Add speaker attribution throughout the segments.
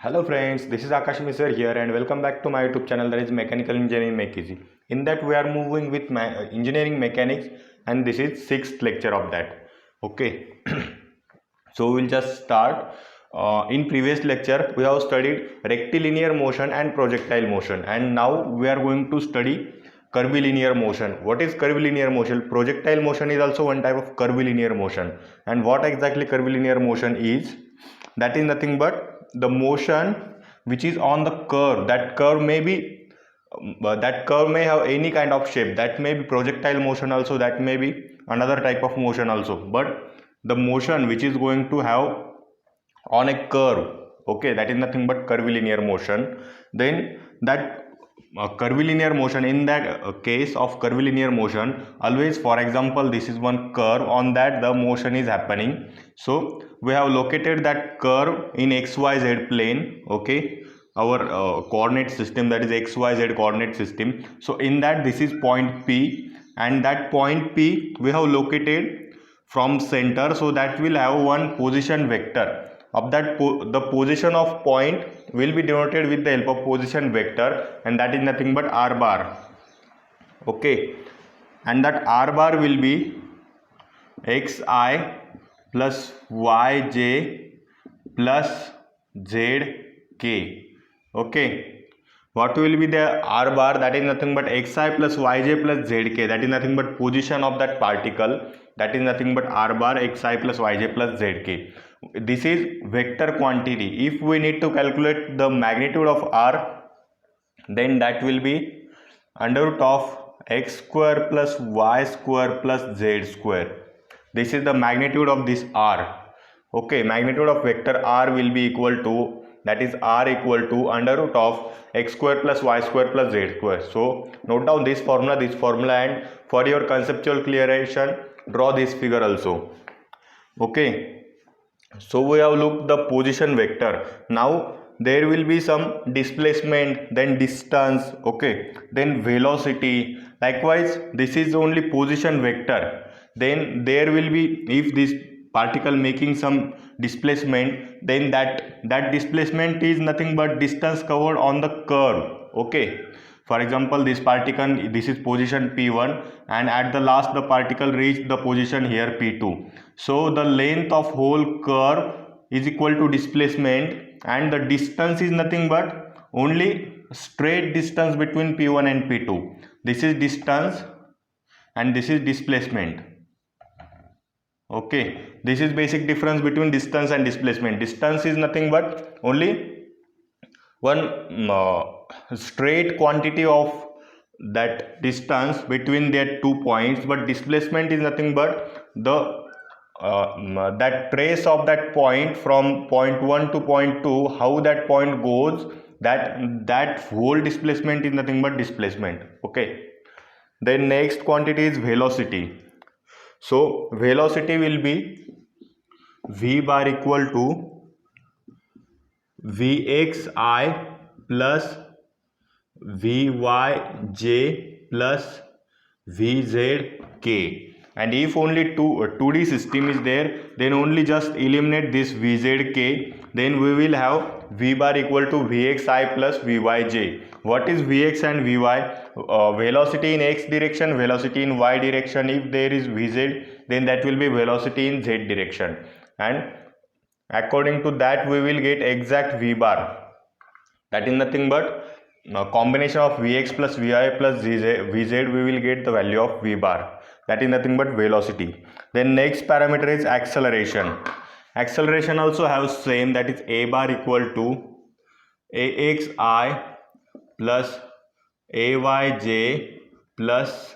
Speaker 1: Hello friends, this is Akash Misra here and welcome back to my YouTube channel, that is Mechanical Engineering Make Easy. In that we are moving with my engineering mechanics, and this is sixth lecture of that. Okay, so we'll just start. In previous lecture we have studied rectilinear motion and projectile motion, and now we are going to study curvilinear motion. What is curvilinear motion? Projectile motion is also one type of curvilinear motion, and what exactly curvilinear motion is? That is nothing but the motion which is on the curve. That curve may be that curve may have any kind of shape. That may be projectile motion also, that may be another type of motion also, but the motion which is going to have on a curve, okay, that is nothing but curvilinear motion. Then that curvilinear motion, in that case of curvilinear motion, always, for example, this is one curve, on that the motion is happening. So we have located that curve in xyz plane, okay, our coordinate system, that is xyz coordinate system. So in that, this is point P, and that point P we have located from center, so that will have one position vector of that. The position of point will be denoted with the help of position vector, and that is nothing but r bar, okay, and that r bar will be xi plus yj plus zk, okay. What will be the r bar? That is nothing but xi plus yj plus zk, that is nothing but position of that particle, that is nothing but r bar xi plus yj plus zk. This is vector quantity. If we need to calculate the magnitude of r, then that will be under root of x square plus y square plus z square. This is the magnitude of this r, okay. Magnitude of vector r will be equal to, that is r equal to under root of x square plus y square plus z square. So note down this formula, and for your conceptual clearation, draw this figure also, okay. So we have looked the position vector. Now there will be some displacement, then distance, okay, then velocity. Likewise, this is only position vector. Then there will be, if this particle making some displacement, then that displacement is nothing but distance covered on the curve, okay. For example, this particle, this is position P1, and at the last the particle reached the position here P2. So the length of whole curve is equal to displacement, and the distance is nothing but only straight distance between P1 and P2. This is distance and this is displacement, okay. This is basic difference between distance and displacement. Distance is nothing but only one straight quantity of that distance between their 2 points, but displacement is nothing but the that trace of that point from point 1 to point 2, how that point goes, that whole displacement is nothing but displacement, okay. Then next quantity is velocity. So velocity will be v bar equal to vxi plus vyj plus vzk. And if only 2D system is there, then only just eliminate this vzk, then we will have v bar equal to vxi plus vyj. What is vx and vy? Velocity in x direction, velocity in y direction. If there is vz, then that will be velocity in z direction, and according to that we will get exact v bar. That is nothing but combination of vx plus vi plus vz, we will get the value of v bar. That is nothing but velocity. Then next parameter is acceleration. Acceleration also have same, that is a bar equal to axi plus ayj plus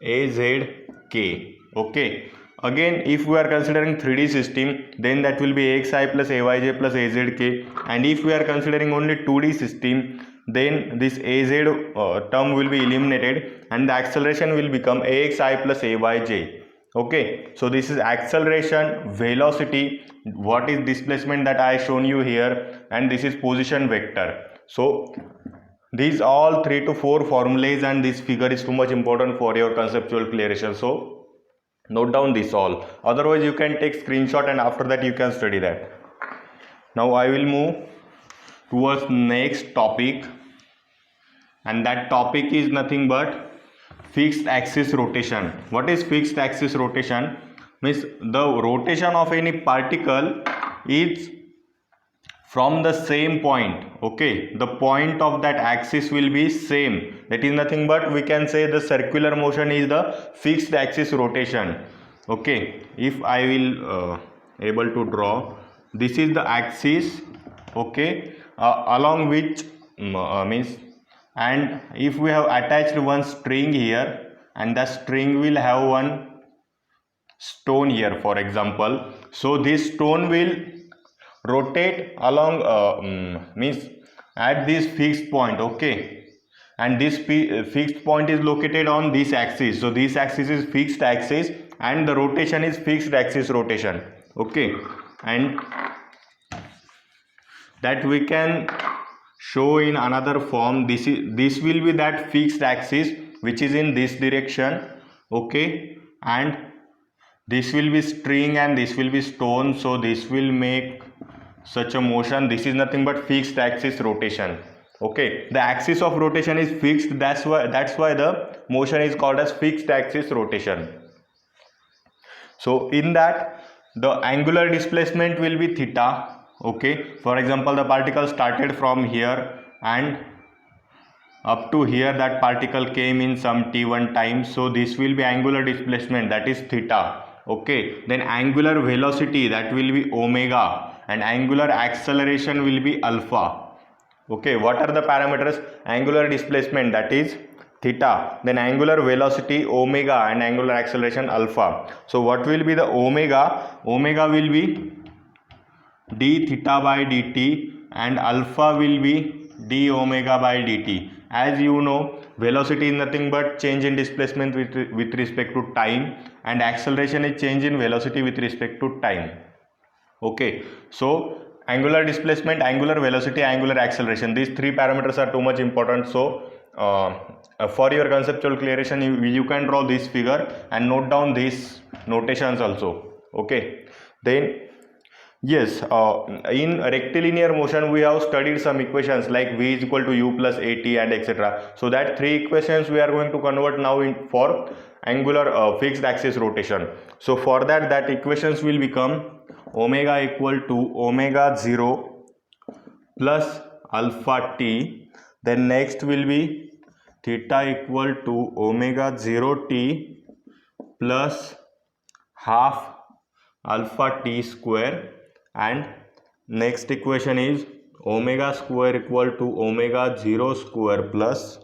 Speaker 1: azk, okay. Again, if we are considering 3D system, then that will be axi plus ayj plus azk, and if we are considering only 2D system, then this az term will be eliminated, and the acceleration will become axi plus ayj, okay. So this is acceleration, velocity, what is displacement that I shown you here, and this is position vector. So these all 3 to 4 formulas, and this figure is too much important for your conceptual clearation. So note down this all, otherwise you can take screenshot and after that you can study that. Now I will move towards next topic, and that topic is nothing but fixed axis rotation. What is fixed axis rotation? Means the rotation of any particle is from the same point. Okay, the point of that axis will be same. That is nothing but we can say the circular motion is the fixed axis rotation. Okay, if I will able to draw, this is the axis. Okay, along which means, and if we have attached one string here, and the string will have one stone here, for example. So this stone will rotate along means at this fixed point. Okay, and this fixed point is located on this axis. So this axis is fixed axis and the rotation is fixed axis rotation. Okay, and that we can show in another form. This will be that fixed axis which is in this direction. Okay, and this will be string and this will be stone. So this will make such a motion. This is nothing but fixed axis rotation. Okay, the axis of rotation is fixed. That's why the motion is called as fixed axis rotation. So in that, the angular displacement will be theta. Okay, for example, the particle started from here and up to here, that particle came in some t1 time. So this will be angular displacement, that is theta. Okay, then angular velocity, that will be omega, and angular acceleration will be alpha. Okay, what are the parameters? Angular displacement, that is theta, then angular velocity omega, and angular acceleration alpha. So what will be the omega? Omega will be d theta by dt, and alpha will be d omega by dt. As you know, velocity is nothing but change in displacement with respect to time, and acceleration is change in velocity with respect to time. Okay, so angular displacement, angular velocity, angular acceleration, these three parameters are too much important. So for your conceptual clarification, you can draw this figure and note down these notations also. Okay, then yes, in rectilinear motion we have studied some equations like v is equal to u plus at and etc. So that three equations we are going to convert now in for angular fixed axis rotation. So for that equations will become omega equal to omega 0 plus alpha t. Then next will be theta equal to omega 0 t plus half alpha t square, and next equation is omega square equal to omega 0 square plus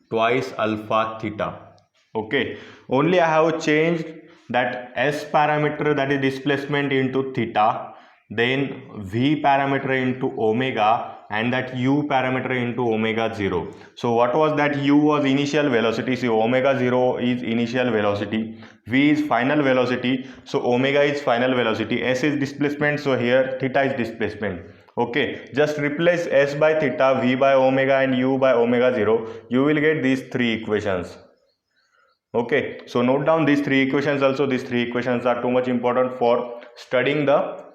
Speaker 1: twice alpha theta. Okay, only I have changed that s parameter, that is displacement, into theta, then v parameter into omega, and that u parameter into omega 0. So what was that? U was initial velocity, so omega 0 is initial velocity, v is final velocity, so omega is final velocity, s is displacement, so here theta is displacement. Okay, just replace s by theta, v by omega, and u by omega 0. You will get these three equations. Okay, so note down these three equations also. These three equations are too much important for studying the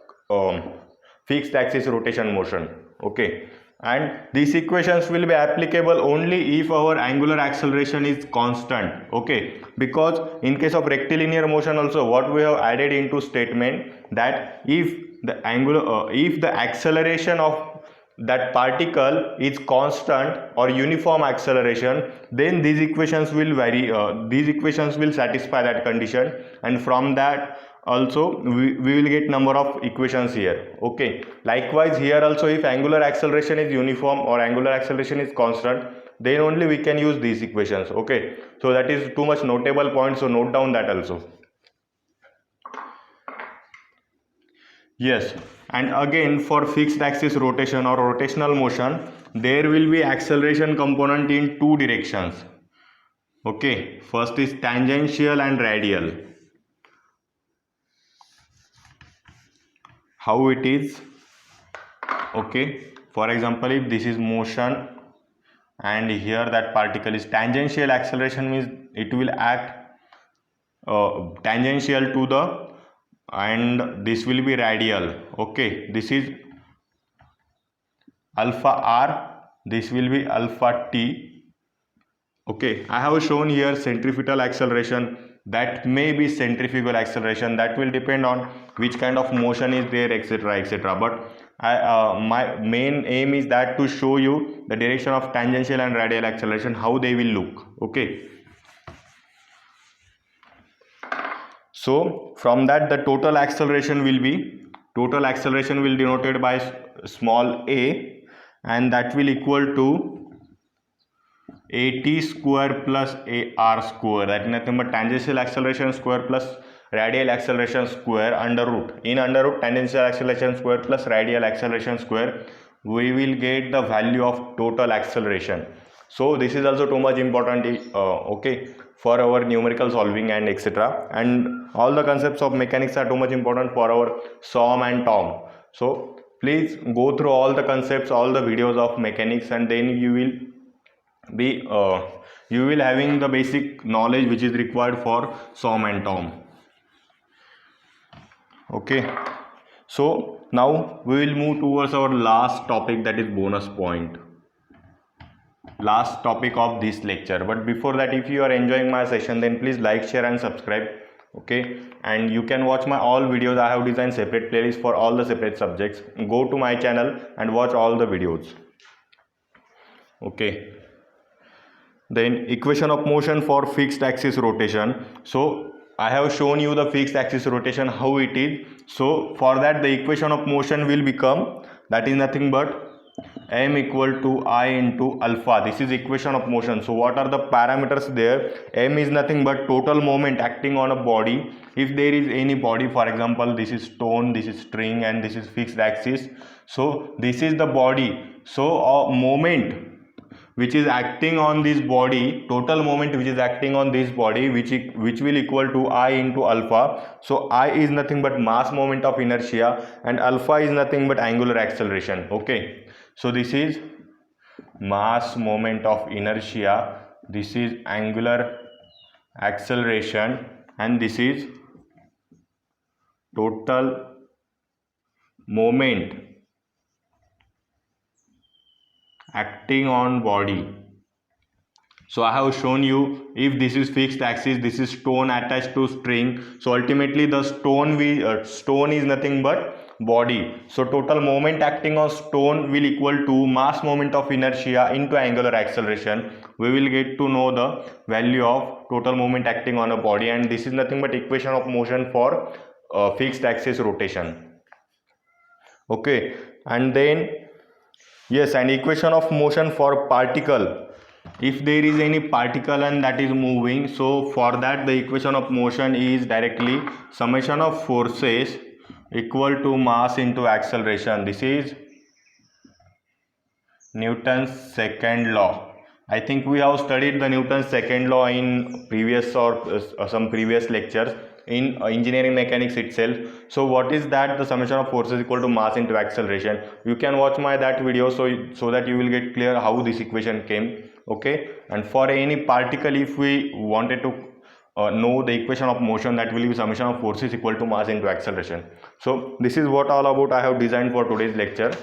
Speaker 1: fixed axis rotation motion. Okay, and these equations will be applicable only if our angular acceleration is constant. Okay, because in case of rectilinear motion also, what we have added into statement, that if the acceleration of that particle is constant or uniform acceleration, then these equations will vary. These equations will satisfy that condition, and from that also we will get number of equations here. Okay, likewise here also, if angular acceleration is uniform or angular acceleration is constant, then only we can use these equations. Okay, so that is too much notable point, so note down that also. Yes, and again for fixed axis rotation or rotational motion, there will be acceleration component in two directions. Okay, first is tangential and radial. How it is? Okay, for example, if this is motion and here that particle is tangential, acceleration means it will act tangential to the, and this will be radial. Okay, this is alpha r, this will be alpha t. Okay, I have shown here centrifugal acceleration, that may be centrifugal acceleration, that will depend on which kind of motion is there, etc., etc. But my main aim is that to show you the direction of tangential and radial acceleration, how they will look. Okay, so from that the total acceleration will denoted by small a, and that will equal to at square plus ar square, that is nothing but tangential acceleration square plus radial acceleration square under root. In under root tangential acceleration square plus radial acceleration square, we will get the value of total acceleration. So this is also too much important, okay, for our numerical solving and etc. And all the concepts of mechanics are too much important for our SOM and TOM. So please go through all the concepts, all the videos of mechanics, and then you will be having the basic knowledge which is required for SOM and TOM. Okay, so now we will move towards our last topic, that is bonus point, last topic of this lecture. But before that, if you are enjoying my session, then please like, share and subscribe. Okay, and you can watch my all videos. I have designed separate playlists for all the separate subjects. Go to my channel and watch all the videos. Okay, then equation of motion for fixed axis rotation. So I have shown you the fixed axis rotation, how it is. So for that the equation of motion will become, that is nothing but m equal to I into alpha. This is equation of motion. So what are the parameters there? M is nothing but total moment acting on a body. If there is any body, for example this is stone, this is string, and this is fixed axis, so this is the body. So a moment which is acting on this body, total moment which is acting on this body, which will equal to I into alpha. So I is nothing but mass moment of inertia, and alpha is nothing but angular acceleration. Okay, so this is mass moment of inertia, this is angular acceleration, and this is total moment acting on body. So I have shown you, if this is fixed axis, this is stone attached to string, so ultimately the stone is nothing but body. So total moment acting on stone will equal to mass moment of inertia into angular acceleration. We will get to know the value of total moment acting on a body, and this is nothing but equation of motion for fixed axis rotation. Okay, and then yes, and equation of motion for particle. If there is any particle and that is moving, so for that the equation of motion is directly summation of forces equal to mass into acceleration. This is Newton's second law. I think we have studied the Newton's second law in previous or some previous lectures in engineering mechanics itself. So what is that? The summation of forces equal to mass into acceleration. You can watch my that video so that you will get clear how this equation came. Okay, and for any particle, if we wanted to know the equation of motion, that will be summation of forces equal to mass into acceleration. So this is what all about I have designed for today's lecture.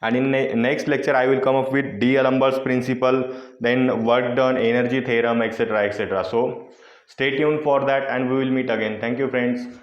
Speaker 1: And in next lecture I will come up with D'Alembert's principle, then work done, energy theorem, etc., etc. So stay tuned for that, and we will meet again. Thank you friends.